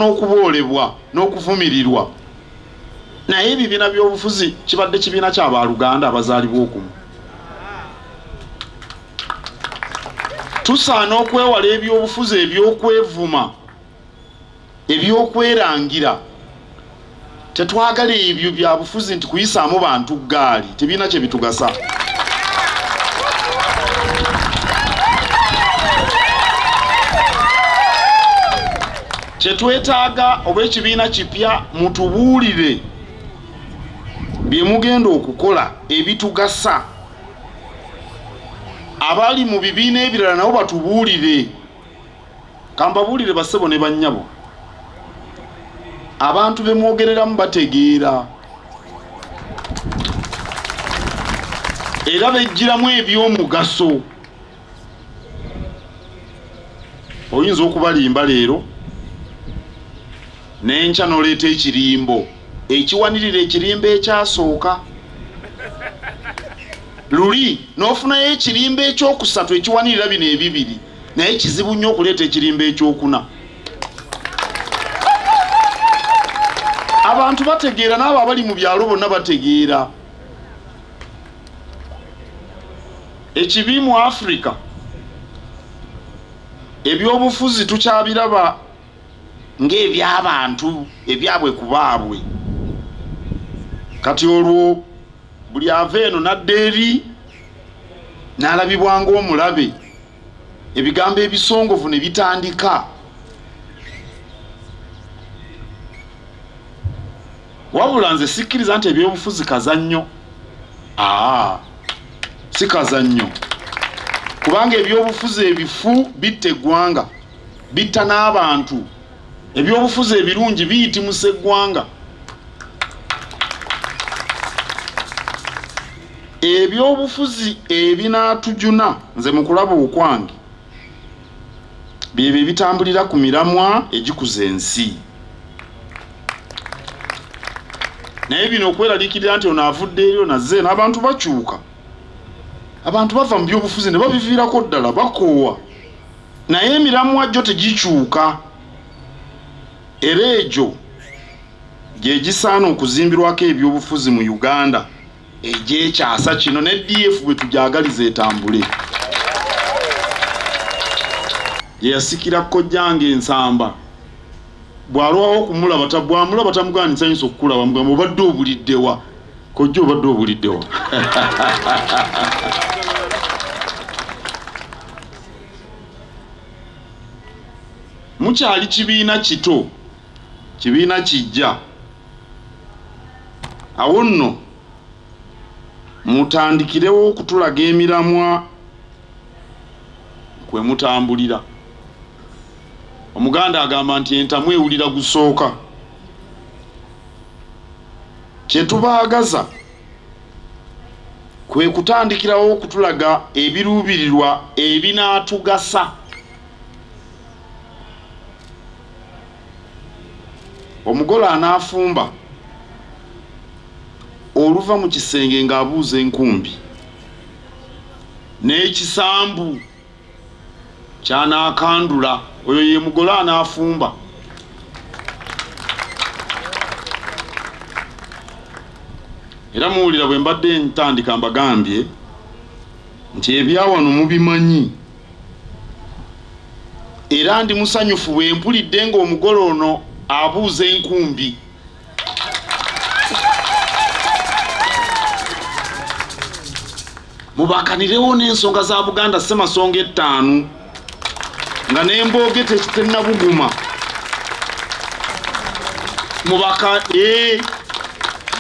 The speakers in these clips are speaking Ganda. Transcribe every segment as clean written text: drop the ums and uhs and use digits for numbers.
n'okuboolebwa n'okuvumirirwa naye ebibiina by'obufuzi kibadde kibiina ky'abaluganda abazaalibwa okumu. Tusaana okwewala ebyobufuzi ebyokwevuma ebyokwerangira. Tetwagala ebyo bya bufuzi nti kuyisaamu bantu gaali tebiina kye bitugasa. Kyetwetaaga obw'ekibiina kipya mutubuulire bye mugenda okukola ebitugasa. Abali mu bibiina ebirala nabo batubuulire. Kambabuulire bassebo ne bannyabo. Abantu be mwogereramu bategeera. Era bejjiramu eby'omugaso. Oyinza okubalimba leero n'enkya n'oleeta ekirimbo ekiwanirira ekirimbo ekyasooka. Luli n'ofunayo ekirimbo ekyokusatu ekiwanirira bino ebibiri naye kizibu nnyo okuleeta ekirimbo ekyokuna. Abantu bategeera n'abo abali mu byalo bonna bategeera. Ekibi mu Africa ebyobufuzi tukyabiraba ng'ebyabantu ebyabwe ku baabwe. Kati olwo buli ava eno n'adda eri n'alabibwa ng'omulabe ebigambo ebisongovu ne bitandika. Wabula nze sikkiriza nti ebyobufuzi kazannyo. Si kazannyo. Kubanga ebyobufuzi ebifu bitta eggwanga, bitta n'abantu. Ebyobufuzi ebirungi biyitimusa eggwanga. Ebyobufuzi ebinaatujuna nze mu kulaba okwange byebyo ebitambulira ku miramwa egikuza ensi. Naye bino okweraliikirira nti ono avudde eri ono azze n'abantu bakyuka. Abantu bava mu byobufuzi ne babiviirako ddala bakoowa. Naye emiramwa gyo tegikyuka. Era egyo gye gisaana okuzimbirwako ebyobufuzi mu Uganda egy'ekyasa kino ne DF bwe tugyagaliza etambule. Ye yasikira kkojjange ensamba. Bw'alwawo okumulaba bw'amulaba tamugamba nsanyusa okukulaba mugamba obadde obuliddewa. Kojja obadde obuliddewa. Mukyali kibiina kito. Kibiina kijja. Awo nno mutandikirewo okutulaga emiramwa kwe mutambulira. Omuganda agamba nti entamu ewulira gusooka. Kye tubaagaza kwe kutandikirawo okutulaga ebiruubirirwa ebinaatugasa. Omugole anaafumba oluva mu kisenge ng'abuuza enkumbi n'ekisambu ky'anaakandula oyo ye mugole anaafumba. Era muwulira bwe mbadde ntandika mbagambye nti ebyawano mubimanyi. Era ndi musanyufu bwe mpulidde ng'omugole ono abuuza enkumbi. Mubakanirewo n'ensonga za Buganda Ssemasonga 5 nga n'embooge tennabuguma.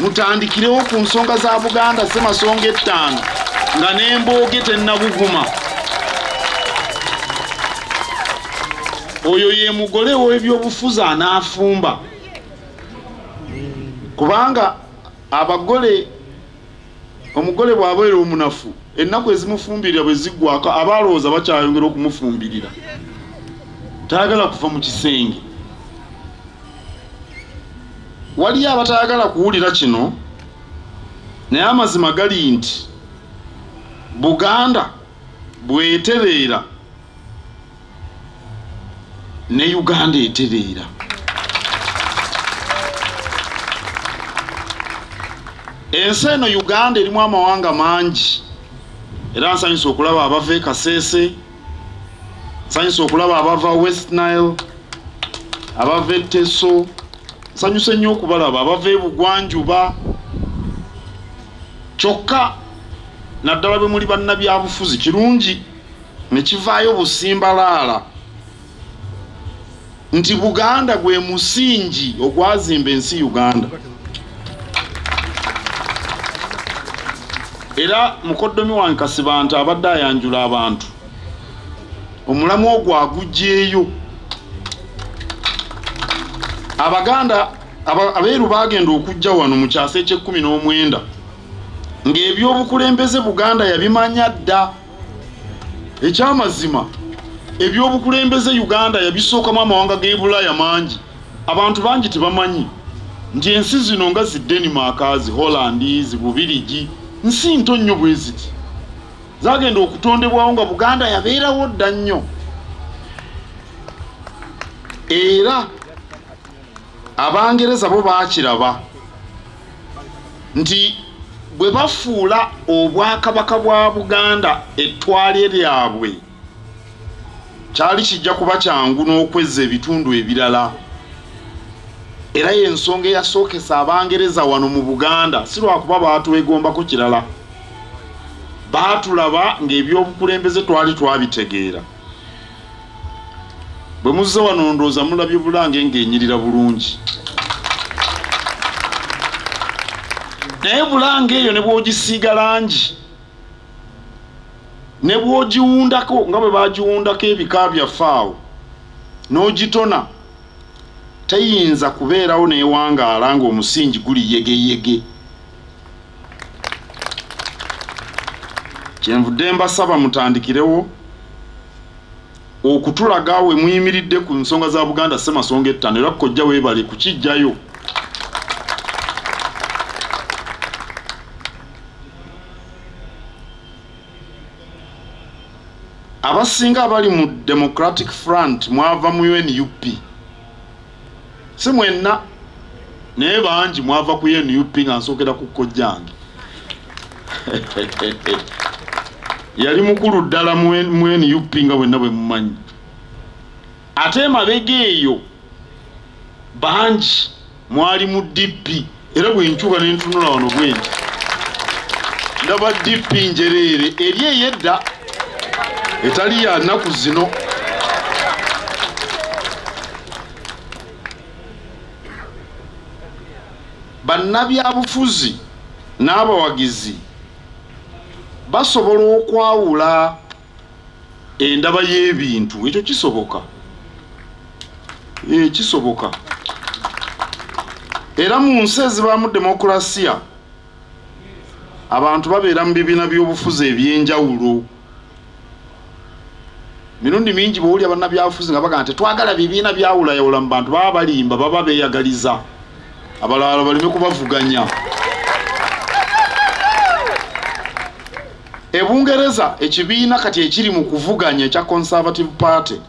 Mutandikirewo ku nsonga za Buganda Ssemasonga 5 nga n'embooge tennabuguma. Oyo ye mugole w'ebyobufuzi anaafumba. Kubanga abagole omugole bw'abeera omunafu ennaku ezimufumbirira bwe ziggwako abalowooza bakyayongera okumufumbirira. Tayagala kuva mu kisenge. Waliyo abatayagala kuwulira kino naye amazima gali nti Buganda bw'etereera ne Uganda etereera. ensi eno Uganda erimu amawanga mangi era nsanyusa okulaba abava e Kasese, nsanyusa okulaba abava West Nile, abava e Teso, nsanyusa nnyo okubalaba abava e Bugwanjuba. Kyokka naddala bwe muli bannabyabufuzi kirungi ne kivaayo busimbalaala nti Buganda gwe musingi ogwazimba ensi Uganda. Era mukoddomi wange Kasibanta abadde ayanjula abantu omulamu ogwo agugyeeyo. Abaganda abeeru bagenda okujja wano mu kyasa eky'e19 ng'ebyobukulembeze Buganda yabimanya dda. Ekyamazima ebyobukulembeze Uganda yabisookamu amawanga g'e Bulaaya mangi. Abantu bangi tebamanyi nti ensi zino nga zi Denmark, zi Holland, zi Bubirigi, nsi nto nnyo bwe ziti zagenda okutondebwawo nga Buganda yabeerawo dda nnyo. Era Abangereza bo baakiraba nti bwe bafuula obwakabaka bwa Buganda ettwale lyabwe kyali kijja kuba kyangu n'okwezza ebitundu ebirala. Era y'ensonga eyasookesa Abangereza wano mu Buganda si lwakuba baatwegombako kirala, baatulaba ng'ebyobukulembeze twali twabitegeera. Bwe muzze wano ndowooza mulabye Bulange ng'enyirira bulungi. Naye Bulange eyo ne bw'ogisiiga langi ne bw'ogiwundako nga bwe baagiwundako ebika byaffe awo n'ogitona teyinza kubeerawo neewangaala ng'omusingi guli yegeyege. Kyenvudde mbasaba mutandikirewo okutulaga we muyimiridde ku nsonga za Buganda Ssemasonga ettano era kkojja weebale kukijjayo. Abasinga abali mu Democratic Front mwava mu NUP. Si mwenna naye bangi mwava ku NUP nga nsookera ku kkojjange. Yali mukulu ddala mu NUP nga bwenna bwe mumanyi. Ate emabega eyo bangi mwali mu DP era bwe nkyuka ne ntunula wano bwenti ndaba DP njereere eri eyedda etali ya nnaku zino. Bannabyabufuzi n'abawagizi basobola okwawula endaba y'ebintu. Ekyo kisoboka, kisoboka. Era mu nsi ezibaamu demokulasiya abantu babeera mu bibiina by'obufuzi eby'enjawulo. Mirundi mingi bw'owulira bannabyabufuzi nga bagamba nti twagala bibiina byawulayawula mu bantu baba balimba, baba beeyagaliza abalala baleme kubavuganya. E Bungereza ekibiina kati ekiri mu kuvuganya ekya Conservative Party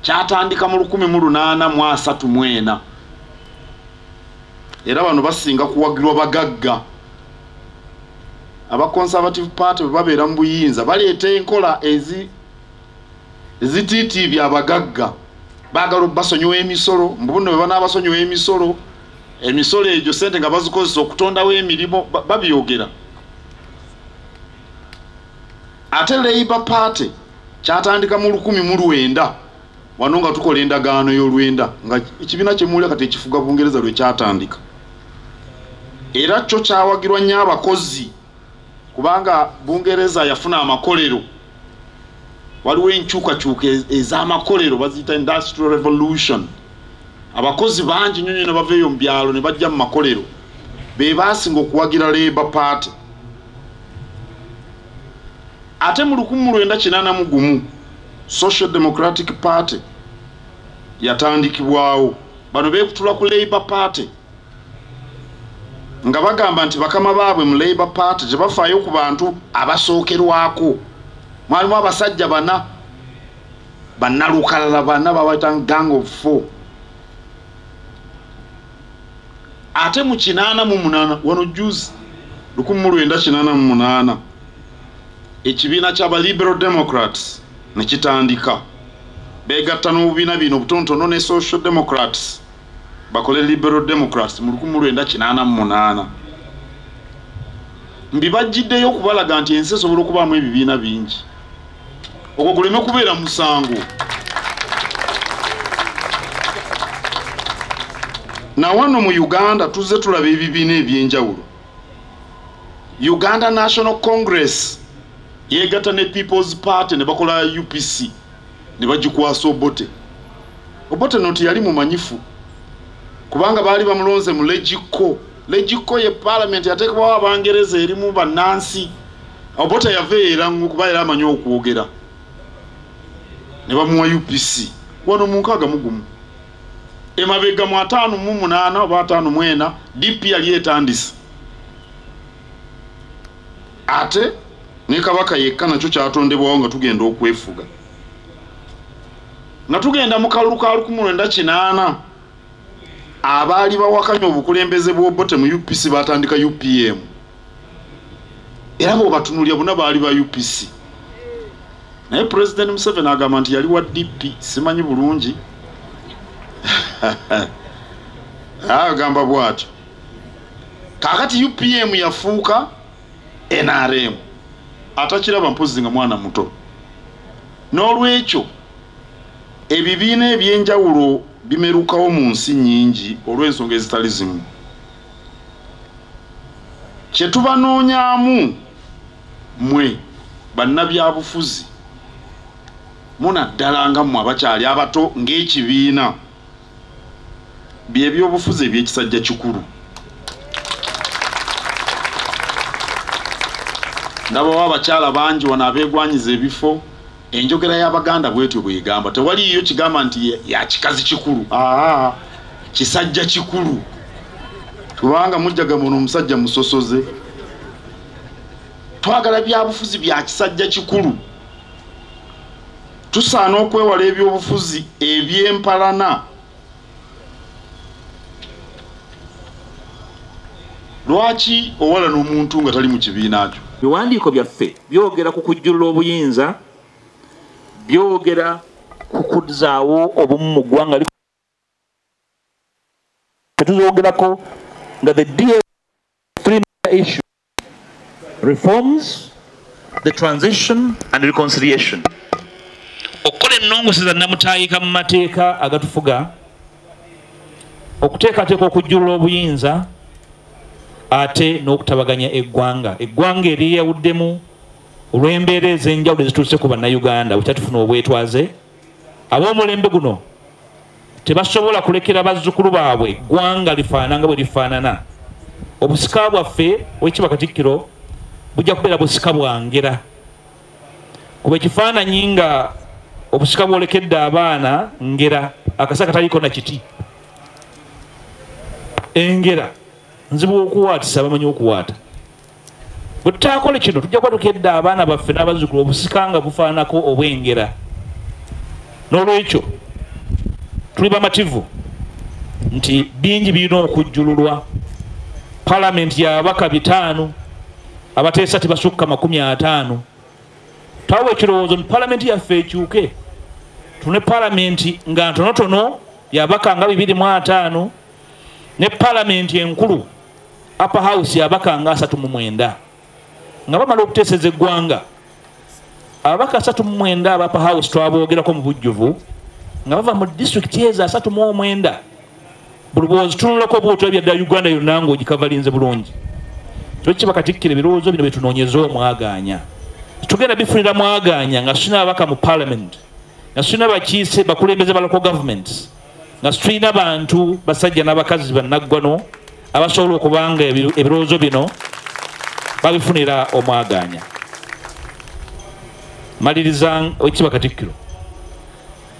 kyatandika mu 1834 era bano basinga kuwagirwa bagagga. Aba Conservative Party bwe babeera mu buyinza baleeta enkola ezitiitibya abagagga, baagala basonyiwa emisolo. Mbubuno bwe banaabasonyiwa emisolo, emisolo egyo sente nga bazikozesa okutondawo emirimu babyogera. Ate Labour Party kyatandika mu 1900 wano nga tukola endagaano y'olwenda nga ekibiina kye muwulira kati ekifuga Bungereza lwe kyatandika. Era kyo kyawagirwa nnyo abakozi kubanga Bungereza yafuna amakolero. Waliwo enkyukakyuka ez'amakolero baziyita Industrial Revolution. Abakozi bangi nnyo ne baveeyo mu byalo ne bajja mu makolero, be baasinga okuwagira Labour Party. Ate mu 1981 Social Democratic Party yatandikibwawo. Bano beekutula ku Labour Party nga bagamba nti bakama baabwe mu Labour Party tebafaayo ku bantu abasookerwako. Mwalimu abasajja bana bannalukalala bana babayita Gang of Four. ate mu 88 wano juzi 1988 ekibiina ky'aba Liberal Democrats ne kitandika begatta n'obubiina bino obutonotono ne Social Democrats bakole Liberal Democrats mu 1988 mbibajjiddeyo okubalaga nti ensi esobola okubaamu ebibiina bingi okwo guleme kubeera musango. Na wano mu Uganda tuzze tulaba ebibiina ebyenjawulo. Uganda National Congress yegatta ne People's Party ne bakola UPC ne bagikwasa Obote. Obote noti yali mumanyifu kubanga baali bamulonze mu Legiko ye parliament yatekebwawo Abangereza erimu bannansi. Obote yaveera kuba era amanyi okwogera ne bamuwa UPC wano mu 61 emabega mu 58 oba 54 DP yali etandise ate ne Kabaka yekka nakyo kyatondebwawo nga tugenda okwefuga nga tugenda mu kalulu ka 1998 abaali bawakanya obukulembeze bw'Obote mu UPC batandika UPM era bw'obatunulya bonna baali ba UPC naye President Museveni agamba nti yali wa DP simanyi bulungi agamba bwatyo kakati UPM yafuuka NRM atakiraba mpozi nga mwana muto n'olwekyo ebibiina ebyenjawulo bimerukawo mu nsi nnyingi olw'ensonga ezitali zimu kye tubanoonyaamu mwe bannabyabufuzi munaddala nga mmwe abakyali abato ng'ekibiina by'ebyobufuzi eby'ekisajja kikulu ndabawo abakyala bangi wano abeegwanyiza ebifo enjogera y'Abaganda bwetyo bwegamba tewaliyo kigamba nti ya kikazi kikulu kisajja kikulu kubanga mujjaga muno omusajja musosoze twagala byabufuzi bya kisajja kikulu tusaana okwewala ebyobufuzi eby'empalana lwaki owala n'omuntu nga tali mu kibiina kyo biwandiiko byaffe byogera ku kujjulula obuyinza byogera ku kuzaawo obumu mu ggwanga tetuzogerako nga the three issue reforms, the transition and reconciliation. Okukola ennongoseza nnamutaayika mu mateeka agatufuga okuteekateeka okujjulula obuyinza ate n'okutabaganya eggwanga eryeyawuddemu olw'embeera ez'enjawulo ezituuse ku bannayuganda bwekyatufuna obwetwaze ab'omulembe guno tebasobola kulekera bazzukulu baabwe eggwanga lifaananga bwe lifaanana. Obusika bwaffe Oweekitiibwa Katikkiro bujja kubeera busika bwa ngera kuba ekifaananyi nga obusika bwolekedde abaana ngera akasa kataliiko na kiti engera nzibu okuwaatisa abamanyi okuwaata bwe tutaakole kino tujja kuba tukedde abaana baffe n'abazzukulu obusika nga bufaanako obwengera. N'olwekyo tuli bamativu nti bingi birina okujjululwa. Palamenti y'ababaka 5 abateesa tebasukka 50. Twawe ekirowoozo nti palamenti yaffe ekyuke tune palamenti nga ntonotono y'ababaka nga 25 ne palamenti enkulu upper house y'ababaka nga 39 nga bamala okuteeseza eggwanga. Ababaka 39 aba upper house twaboogerako mu bujjuvu nga bava mu disitulikiti ezo 39 buli bwozi tunulako bwotula byadda Uganda yonna ng'ogikavalinze bulungi. Oweekitiibwa Katikkiro ebirowoozo bino byetunoonyeza omwaganya tugenda bifunira mwaganya nga tulina ababaka mu parliament nga tulina bakiise bakulembeze ba local governments nga tulina bantu basajja n'abakazi bannaggwano abasobola okubanga ebirowoozo bino babifunira omwaganya. Maliriza Oweekitiibwa Katikkiro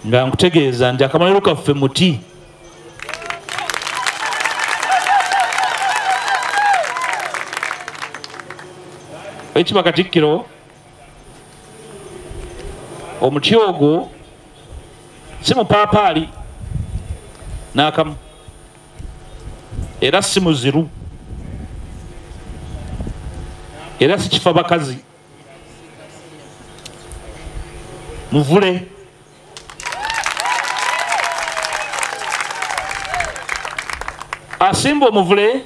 nga nkutegeeza nti akamaliro kaffe muti Oweekitiibwa Katikkiro omuti ogwo si mupaapaali n'akamu era si muziru era si kifa bakazi muvule asimba omuvule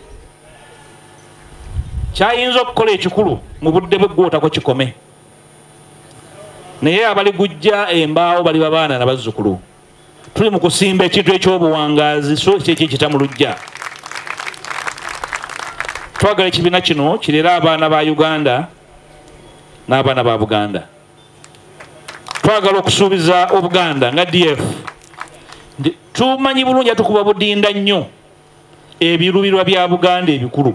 kyayinza okukola ekikulu mu budde bwe gwotako kikome naye abali gujja embaawo bali babaana nabazzukulu tuli mu kusimba ekintu ekyobuwangaazi so kyekyo kitamulujja twagala ekibiina kino kirera abaana ba Uganda n'abaana ba Buganda twagala okusuubiza Obuganda nga DF tumanyi bulungi atukuba budinda nnyo ebirubirwa bya Buganda ebikulu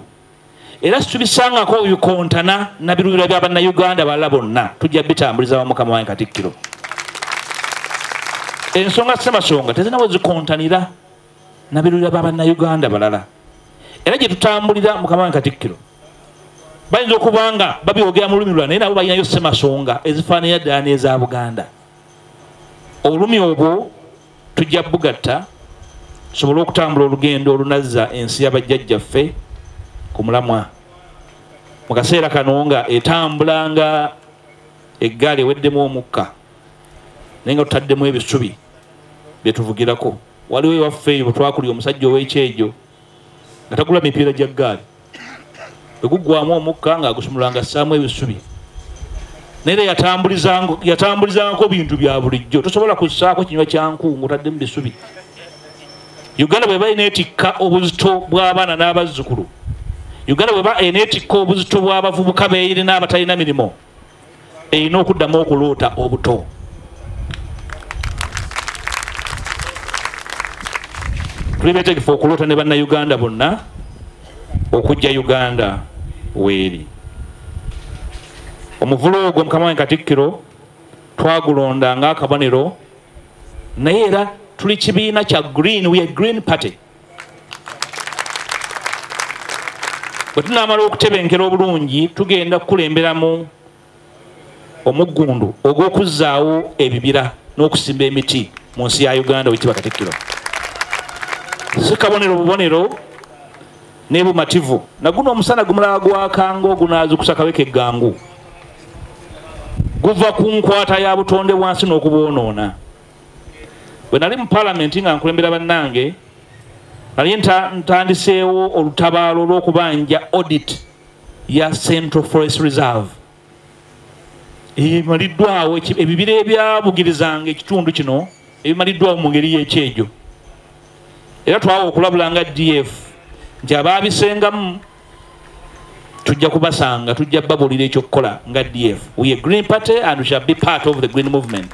era situbisangako bikontana na birubirwa bya bannayuganda balala bonna tujja bitambuliza wa Mukama wange Katikkiro ensonga Ssemasonga tezinawe zikontanira na birubirwa bya bannayuganda balala era gye tutambulira Mukama wange Katikkiro bayinza okubanga babyogera mu lulimi lulala naye nabo balinayo Ssemasonga ezifaananya ddala n'eza Buganda olulimi olwo tujja bugatta tusobole okutambula olugendo olunazza ensi y'abajjajjaffe ku mulamwa mu kaseera kano nga etambulanga eggaali eweddemu omukka naye nga tutaddemu ebisubi bye tuvugirako waliwo ewaffe eyo bwe twakulya omusajja ow'ekyejo nga tagula mipiira gya ggaali bwe guggwamu omukka ng'agusumulanga assaamu ebisubi naye yatambulizangako bintu bya bulijjo tosobola kussaako kinywa kyanku ng'otaddemu bisubi Uganda bwe balina etikka obuzito bw'abaana n'abazzukulu Uganda bwe ba eneetikka obuzito bw'abavubuka beeyiri n'abatalina mirimu erina okuddamu okuloota obuto tuli beetegefu okuloota ne bannayuganda bonna okujja Uganda weeri omuvulo ogwo Mukama wange Katikkiro twagulonda ng'akabonero naye era tuli kibiina kya green, we are green party bwe tunaamala okutebenkera obulungi tugenda kukulemberamu omuggundu ogw'okuzzaawo ebibira n'okusimba emiti mu nsi ya Uganda wekitiibwa Katikkiro si kabonero bubonero ne bumativu naguno omusana gumulaba gwakanga ogunaazukusa kaweka eggangu guva ku nkwata ya butonde bwansi n'okubwonoona bwe nali mu palamenti nga nkulembera bannange nali ntandiseewo olutabaalo olw'okubanja audit ya Central Forest Reserve ebimaliddwawo ebibira ebyabugirizanga ekitundu kino ebimaliddwawo mu ngeri y'ekyejo era twawa okulabulanga DF nti abaabisengamu tujja kubasanga tujja babuulira ekyokukola nga DF we are Green Party and we shall be part of the Green Movement